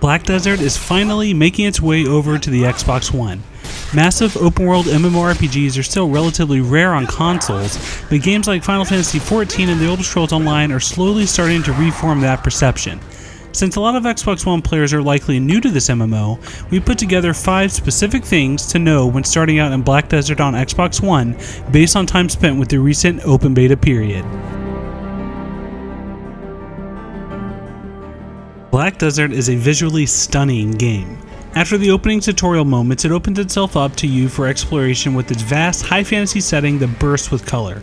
Black Desert is finally making its way over to the Xbox One. Massive open-world MMORPGs are still relatively rare on consoles, but games like Final Fantasy XIV and The Elder Scrolls Online are slowly starting to reform that perception. Since a lot of Xbox One players are likely new to this MMO, we put together 5 specific things to know when starting out in Black Desert on Xbox One based on time spent with the recent open beta period. Black Desert is a visually stunning game. After the opening tutorial moments, it opens itself up to you for exploration with its vast high fantasy setting that bursts with color.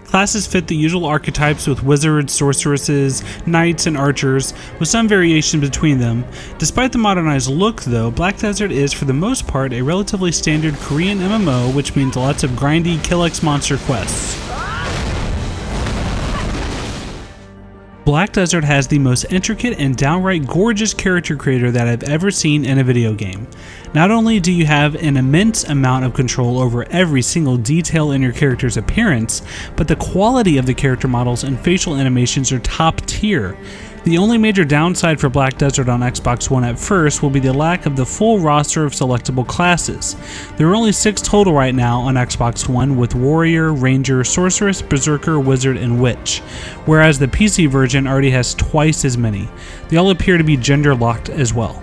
Classes fit the usual archetypes with wizards, sorceresses, knights, and archers, with some variation between them. Despite the modernized look though, Black Desert is for the most part a relatively standard Korean MMO, which means lots of grindy kill X monster quests. Black Desert has the most intricate and downright gorgeous character creator that I've ever seen in a video game. Not only do you have an immense amount of control over every single detail in your character's appearance, but the quality of the character models and facial animations are top tier. The only major downside for Black Desert on Xbox One at first will be the lack of the full roster of selectable classes. There are only 6 total right now on Xbox One, with Warrior, Ranger, Sorceress, Berserker, Wizard, and Witch, whereas the PC version already has twice as many. They all appear to be gender locked as well.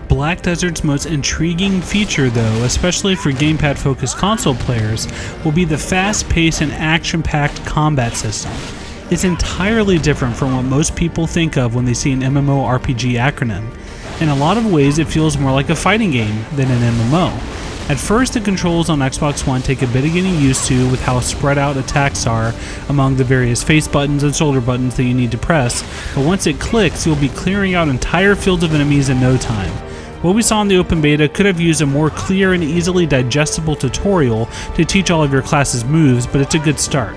Black Desert's most intriguing feature though, especially for gamepad focused console players, will be the fast-paced and action-packed combat system. It's entirely different from what most people think of when they see an MMORPG acronym. In a lot of ways it feels more like a fighting game than an MMO. At first the controls on Xbox One take a bit of getting used to with how spread out attacks are among the various face buttons and shoulder buttons that you need to press, but once it clicks you'll be clearing out entire fields of enemies in no time. What we saw in the open beta could have used a more clear and easily digestible tutorial to teach all of your class's moves, but it's a good start.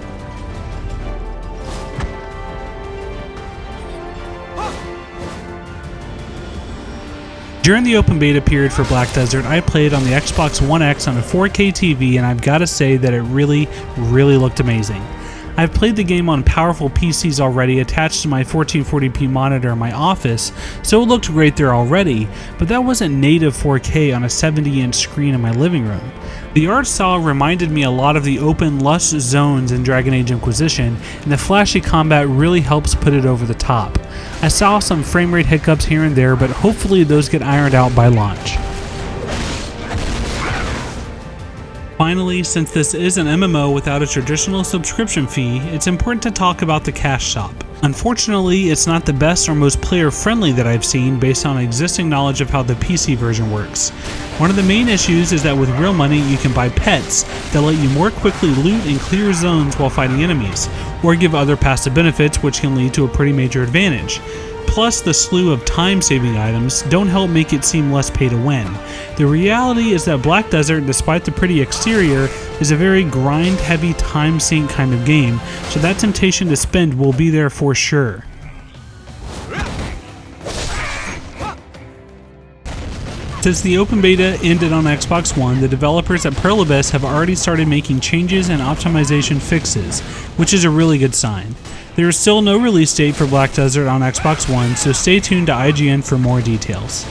During the open beta period for Black Desert, I played on the Xbox One X on a 4K TV, and I've got to say that it really looked amazing. I've played the game on powerful PCs already attached to my 1440p monitor in my office, so it looked great there already, but that wasn't native 4K on a 70-inch screen in my living room. The art style reminded me a lot of the open, lush zones in Dragon Age Inquisition, and the flashy combat really helps put it over the top. I saw some frame rate hiccups here and there, but hopefully those get ironed out by launch. Finally, since this is an MMO without a traditional subscription fee, it's important to talk about the cash shop. Unfortunately, it's not the best or most player-friendly that I've seen based on existing knowledge of how the PC version works. One of the main issues is that with real money you can buy pets that let you more quickly loot and clear zones while fighting enemies, or give other passive benefits which can lead to a pretty major advantage. Plus, the slew of time-saving items don't help make it seem less pay to win. The reality is that Black Desert, despite the pretty exterior, is a very grind-heavy time sink kind of game, so that temptation to spend will be there for sure. Since the open beta ended on Xbox One, the developers at Pearl Abyss have already started making changes and optimization fixes, which is a really good sign. There is still no release date for Black Desert on Xbox One, so stay tuned to IGN for more details.